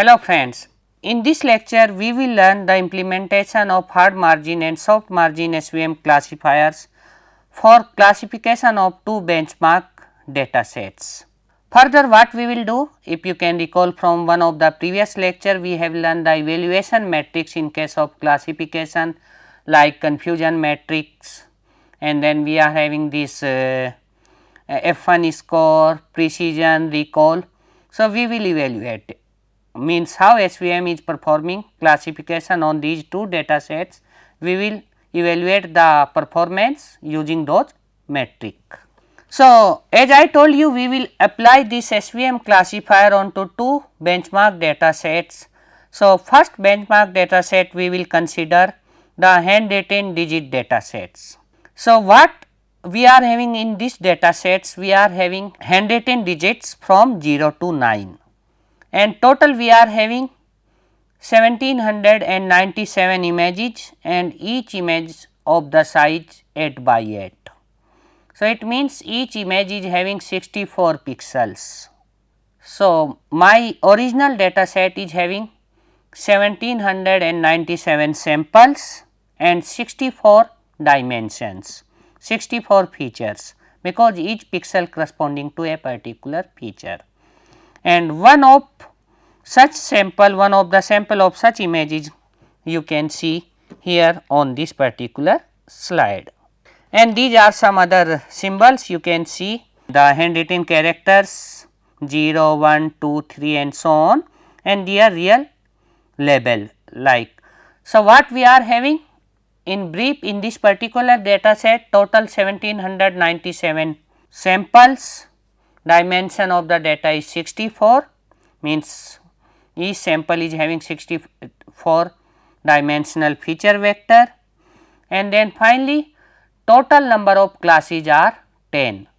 Hello friends, in this lecture we will learn the implementation of hard margin and soft margin SVM classifiers for classification of two benchmark data sets. Further, what we will do, if you can recall from one of the previous lecture, we have learned the evaluation matrix in case of classification like confusion matrix, and then we are having this F1 score, precision, recall. So, we will evaluate means how SVM is performing classification on these two data sets. We will evaluate the performance using those metric. So, as I told you, we will apply this SVM classifier onto two benchmark data sets. So, first benchmark data set we will consider the handwritten digit data sets. So, what we are having in this data sets, we are having handwritten digits from 0 to 9 and total we are having 1797 images and each image of the size 8 by 8. So, it means each image is having 64 pixels. So, my original data set is having 1797 samples and 64 dimensions, 64 features, because each pixel corresponding to a particular feature. And one of the sample of such images you can see here on this particular slide. And these are some other symbols you can see, the handwritten characters 0, 1, 2, 3 and so on, and they are real label like. So, what we are having in brief in this particular data set, total 1797 samples, dimension of the data is 64, means each sample is having 64 dimensional feature vector, and then finally total number of classes are 10,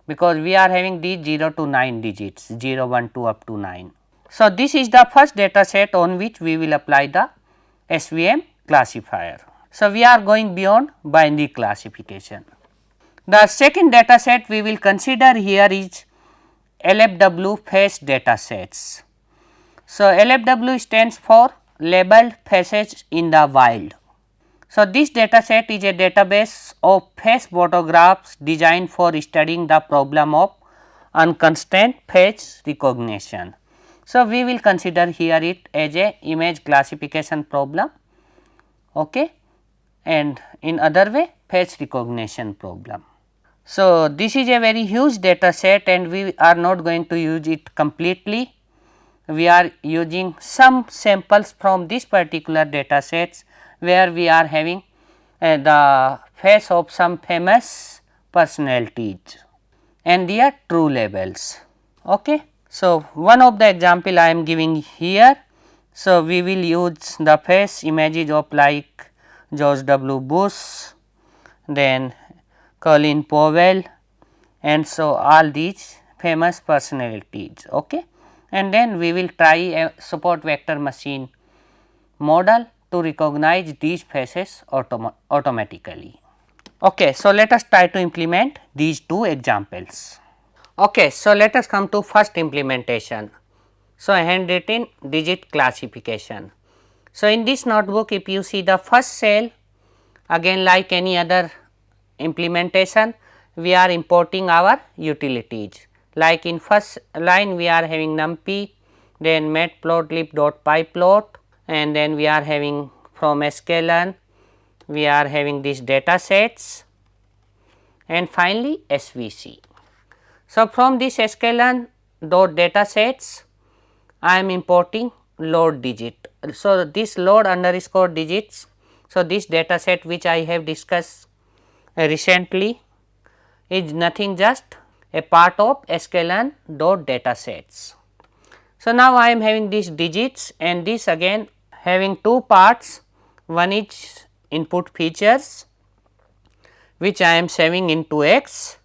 because we are having these 0 to 9 digits, 0, 1, 2 up to 9. So, this is the first data set on which we will apply the SVM classifier. So, we are going beyond binary classification. The second data set we will consider here is LFW face data sets. So, LFW stands for labeled faces in the wild. So, this data set is a database of face photographs designed for studying the problem of unconstrained face recognition. So, we will consider here it as a image classification problem, okay, and in other way face recognition problem. So, this is a very huge data set and we are not going to use it completely. We are using some samples from this particular data sets where we are having the face of some famous personalities and they are true labels. Okay. So, one of the example I am giving here. So, we will use the face images of like George W. Bush, then Colin Powell, and so all these famous personalities. Okay. And then we will try a support vector machine model to recognize these faces automatically. Okay. So, let us try to implement these two examples. Okay. So, let us come to first implementation. So, handwritten digit classification. So, in this notebook if you see the first cell, again like any other implementation, we are importing our utilities. Like in first line we are having numpy, then matplotlib.pyplot, and then we are having from sklearn we are having these data sets and finally SVC. So, from this sklearn data sets I am importing load digit. So, this load underscore digits. So, this data set which I have discussed recently is nothing just a part of sklearn data sets. So, now I am having these digits and this again having two parts, one is input features which I am saving into X,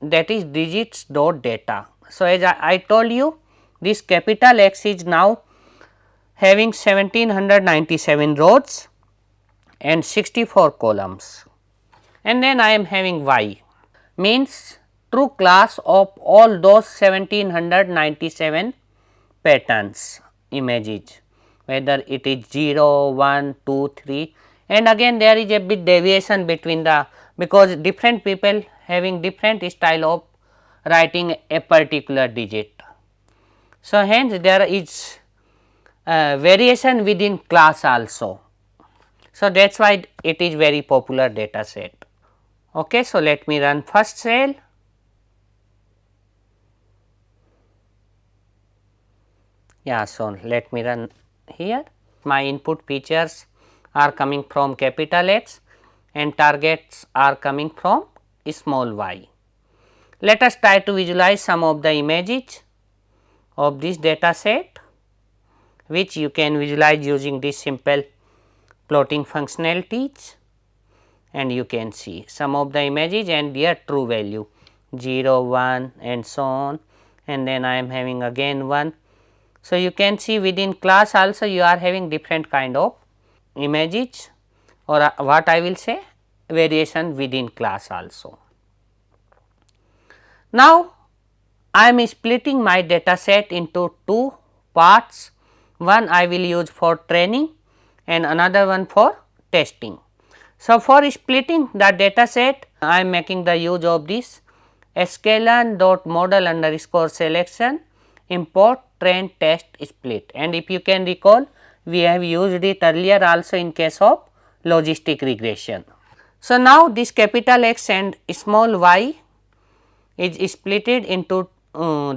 that is digits dot data. So, as I told you, this capital X is now having 1797 rows and 64 columns, and then I am having Y, means true class of all those 1797 patterns images, whether it is 0, 1, 2, 3, and again there is a bit deviation between the, because different people having different style of writing a particular digit. So, hence there is variation within class also. So, that is why it is very popular data set. Okay, so, let me run first cell. Yeah, so let me run here. My input features are coming from capital X and targets are coming from small y. Let us try to visualize some of the images of this data set, which you can visualize using this simple plotting functionalities, and you can see some of the images and their true value 0, 1 and so on, and then I am having again 1. So, you can see within class also you are having different kind of images, or what I will say variation within class also. Now, I am splitting my data set into two parts, one I will use for training and another one for testing. So, for splitting the data set I am making the use of this sklearn.model underscore selection import train test split, and if you can recall we have used it earlier also in case of logistic regression. So, now this capital X and small y is splitted into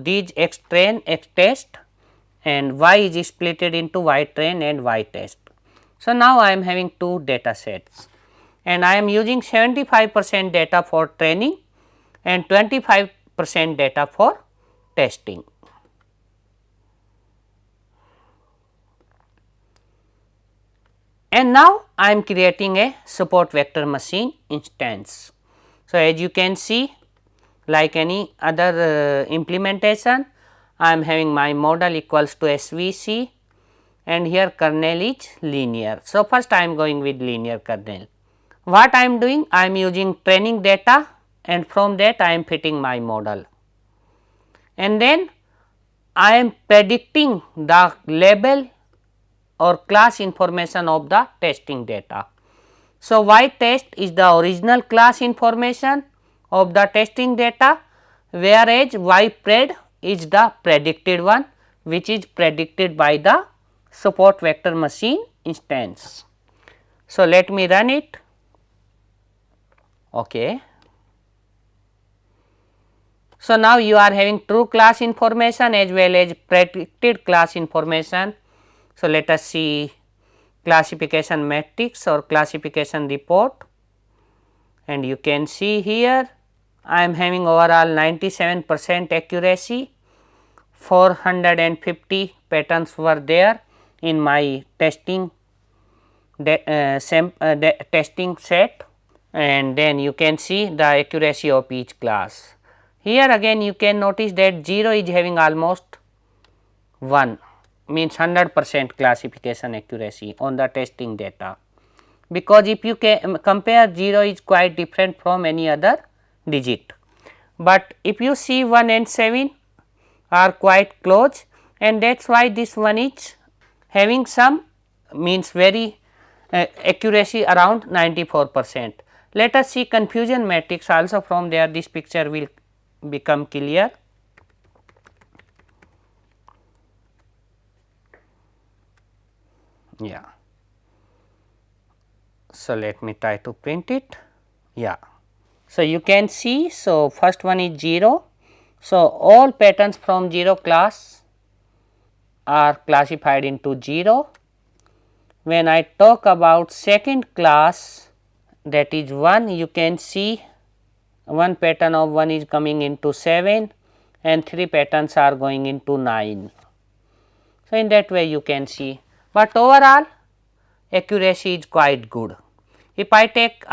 these x train x test and y is splitted into y train and y test. So, now I am having two data sets and I am using 75% data for training and 25% data for testing. And now I am creating a support vector machine instance. So, as you can see, like any other implementation, I am having my model equals to SVC and here kernel is linear. So, first I am going with linear kernel. What I am doing? I am using training data and from that I am fitting my model, and then I am predicting the label or class information of the testing data. So, y test is the original class information of the testing data, whereas y pred is the predicted one, which is predicted by the support vector machine instance. So, let me run it. Okay. So, now you are having true class information as well as predicted class information. So, let us see classification matrix or classification report, and you can see here I am having overall 97% accuracy, 450 patterns were there in my testing testing set, and then you can see the accuracy of each class. Here again you can notice that 0 is having almost 1, means 100% classification accuracy on the testing data, because if you compare 0 is quite different from any other digit, but if you see 1 and 7 are quite close, and that is why this one is having some, means very accuracy around 94%. Let us see confusion matrix also, from there this picture will become clear. Yeah. So, let me try to print it. Yeah. So, you can see, so first one is 0. So, all patterns from 0 class are classified into 0. When I talk about second class, that is 1, you can see one pattern of 1 is coming into 7 and 3 patterns are going into 9. So, in that way you can see, but overall accuracy is quite good. If I take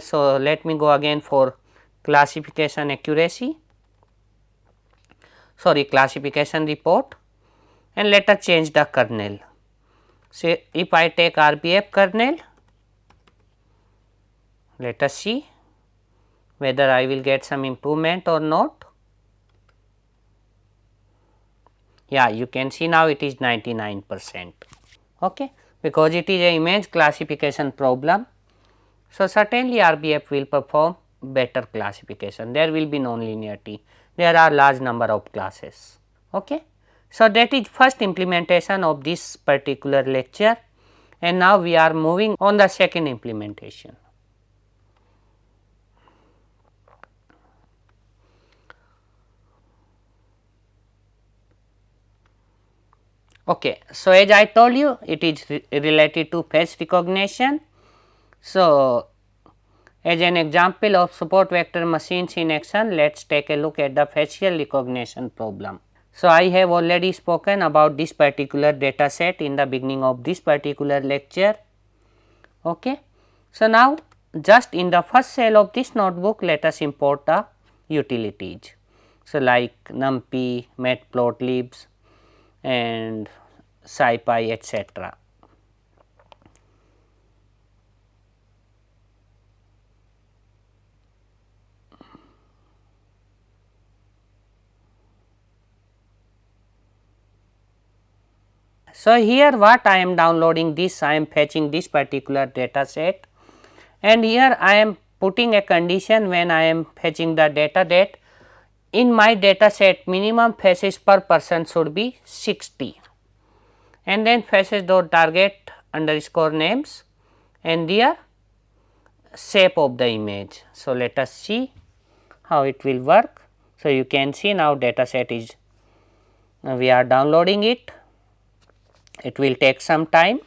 so let me go again for classification accuracy, sorry, classification report, and let us change the kernel. Say if I take RBF kernel, let us see whether I will get some improvement or not. Yeah, you can see now it is 99%, okay, because it is a image classification problem. So, certainly RBF will perform better classification, there will be non-linearity, there are large number of classes. Okay. So, that is first implementation of this particular lecture, and now we are moving on the second implementation. Okay. So, as I told you, it is related to face recognition. So, as an example of support vector machines in action, let us take a look at the facial recognition problem. So, I have already spoken about this particular data set in the beginning of this particular lecture. Okay. So, now just in the first cell of this notebook, let us import the utilities. So, like numpy, matplotlib and scipy, etc. So, here what I am downloading this, I am fetching this particular data set, and here I am putting a condition when I am fetching the data that in my data set minimum faces per person should be 60, and then faces dot target underscore names and their shape of the image. So, let us see how it will work. So, you can see now data set is we are downloading it, it will take some time.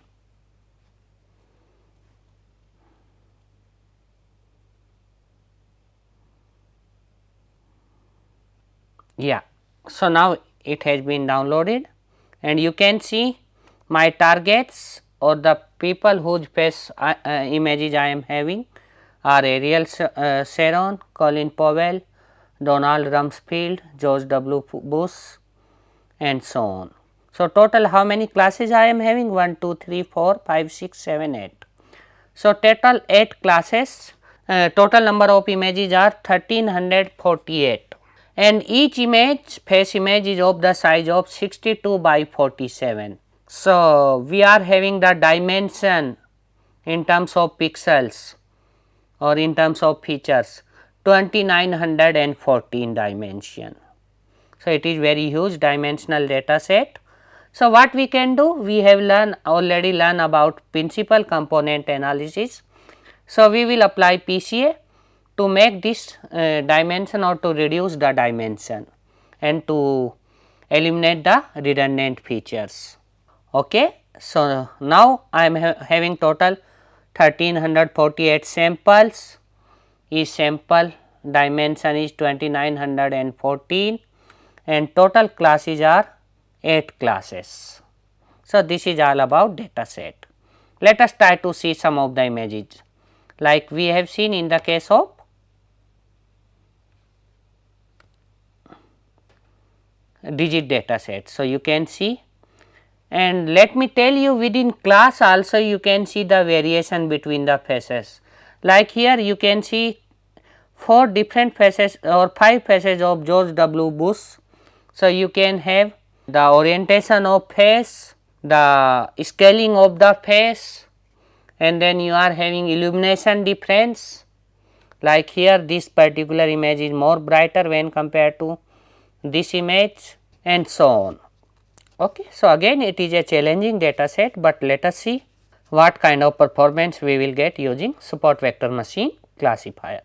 Yeah. So, now it has been downloaded and you can see my targets or the people whose face images I am having are Ariel Sharon, Colin Powell, Donald Rumsfeld, George W. Bush and so on. So, total how many classes I am having? 1, 2, 3, 4, 5, 6, 7, 8. So, total 8 classes, total number of images are 1348, and each image face image is of the size of 62 by 47. So, we are having the dimension in terms of pixels or in terms of features 2914 dimension. So, it is very huge dimensional data set. So, what we can do? We have already learned about principal component analysis. So, we will apply PCA to make this dimension or to reduce the dimension and to eliminate the redundant features. Okay. So, now I am having total 1348 samples, each sample dimension is 2914 and total classes are 8 classes. So, this is all about data set. Let us try to see some of the images like we have seen in the case of digit data set. So, you can see, and let me tell you, within class also you can see the variation between the faces. Like here you can see 4 different faces or 5 faces of George W. Bush. So, you can have the orientation of face, the scaling of the face, and then you are having illumination difference. Like here this particular image is more brighter when compared to this image and so on. Okay. So, again it is a challenging data set, but let us see what kind of performance we will get using support vector machine classifier.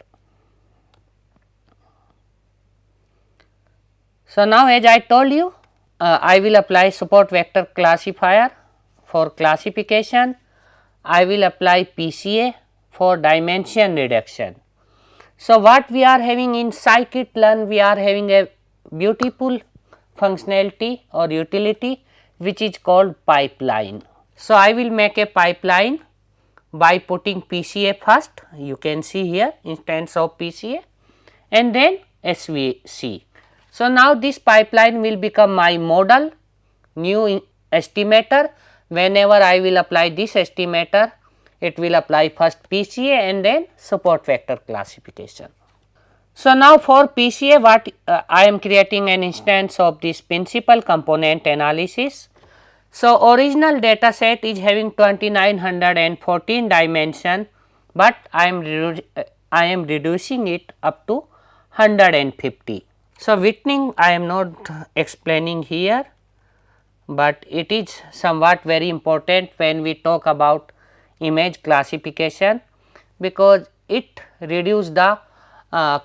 So, now as I told you, I will apply support vector classifier for classification, I will apply PCA for dimension reduction. So, what we are having in scikit-learn, we are having a beautiful functionality or utility which is called pipeline. So, I will make a pipeline by putting PCA first, you can see here instance of PCA and then SVC. So, now this pipeline will become my model new estimator. Whenever I will apply this estimator, it will apply first PCA and then support vector classification. So, now for PCA what I am creating an instance of this principal component analysis. So, original data set is having 2914 dimension, but I am reducing it up to 150. So, witnessing I am not explaining here, but it is somewhat very important when we talk about image classification, because it reduce the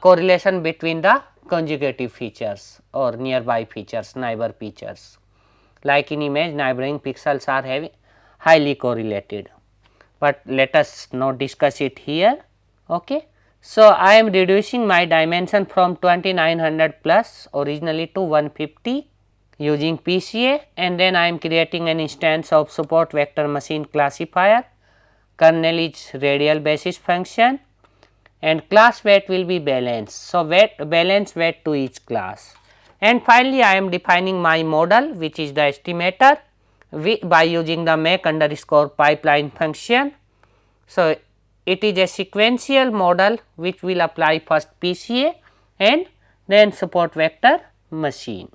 correlation between the conjugative features or nearby features, neighbor features. Like in image, neighboring pixels are having highly correlated, but let us not discuss it here. Okay. So, I am reducing my dimension from 2900 plus originally to 150 using PCA, and then I am creating an instance of support vector machine classifier. Kernel is radial basis function and class weight will be balanced. So, balance weight to each class, and finally, I am defining my model which is the estimator by using the make underscore pipeline function. So, it is a sequential model which will apply first PCA and then support vector machine.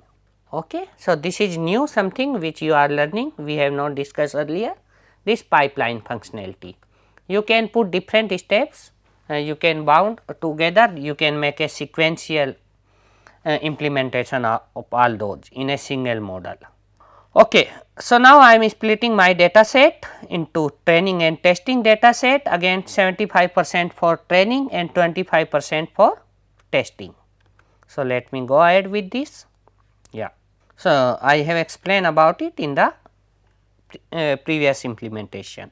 Okay. So, this is new something which you are learning, we have not discussed earlier, this pipeline functionality. You can put different steps, you can bound together, you can make a sequential implementation of all those in a single model. Okay. So, now I am splitting my data set into training and testing data set, again 75% for training and 25% for testing. So, let me go ahead with this. Yeah. So, I have explained about it in the previous implementation.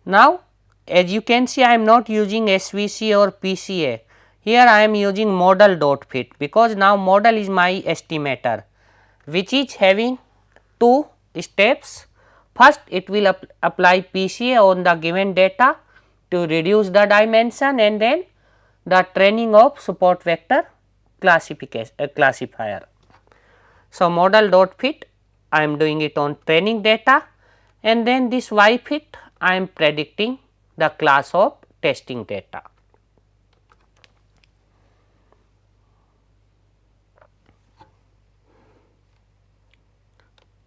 Now, as you can see, I am not using SVC or PCA. Here I am using model dot fit, because now model is my estimator, which is having two steps. First, it will apply PCA on the given data to reduce the dimension, and then the training of support vector classifier. So, model dot fit I am doing it on training data, and then this y fit I am predicting the class of testing data.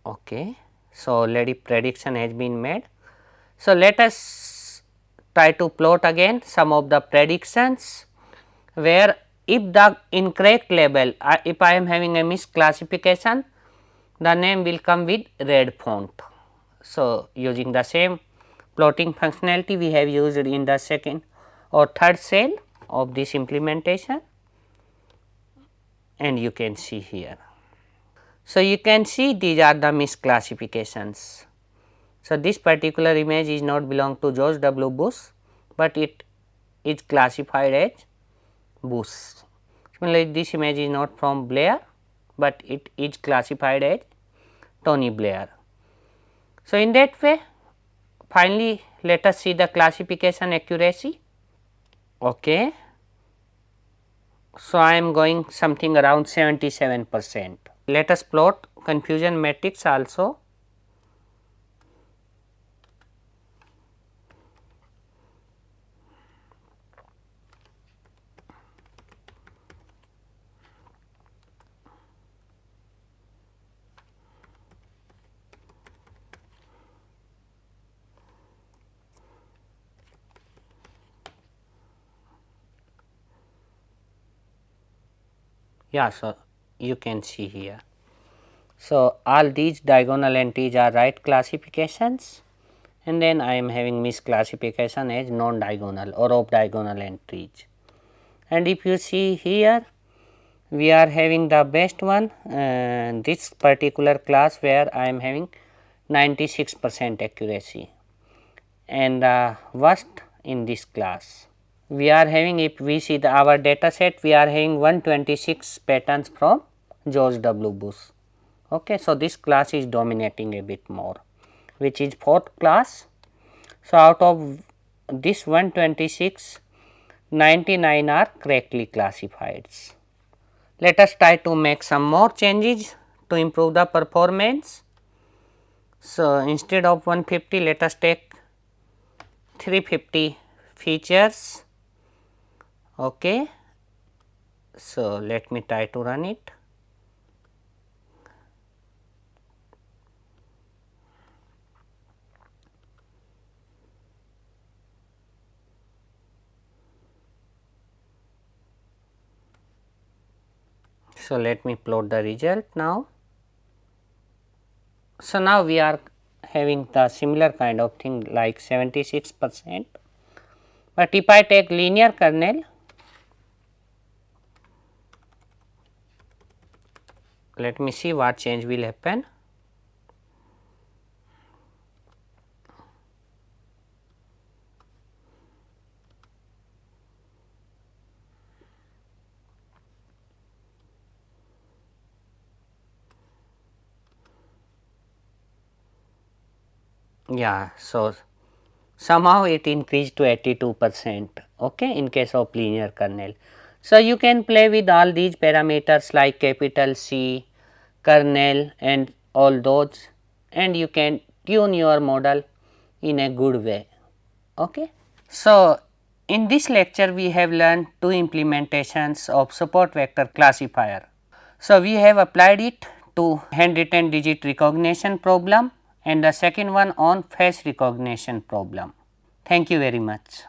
Okay. So, already prediction has been made. So, let us try to plot again some of the predictions, where if the incorrect label, if I am having a misclassification, the name will come with red font. So, using the same plotting functionality we have used in the second or third cell of this implementation, and you can see here. So, you can see these are the misclassifications. So, this particular image is not belong to George W. Bush, but it is classified as Bush. Similarly, this image is not from Blair, but it is classified as Tony Blair. So, in that way, finally, let us see the classification accuracy. Okay. So, I am going something around 77%. Let us plot confusion matrix also. Yeah, so you can see here. So, all these diagonal entries are right classifications, and then I am having misclassification as non diagonal or off diagonal entries. And if you see here, we are having the best one, this particular class where I am having 96% accuracy, and the worst in this class. We are having, if we see our data set, we are having 126 patterns from George W. Bush. Okay. So, this class is dominating a bit more, which is fourth class. So, out of this 126, 99 are correctly classified. Let us try to make some more changes to improve the performance. So, instead of 150, let us take 350 features Okay. So, let me try to run it. So, let me plot the result now. So, now we are having the similar kind of thing like 76%, but if I take linear kernel, let me see what change will happen. Yeah, so somehow it increased to 82%, okay, in case of linear kernel. So, you can play with all these parameters like capital C, kernel and all those, and you can tune your model in a good way. Okay. So, in this lecture we have learned two implementations of support vector classifier. So, we have applied it to handwritten digit recognition problem and the second one on face recognition problem. Thank you very much.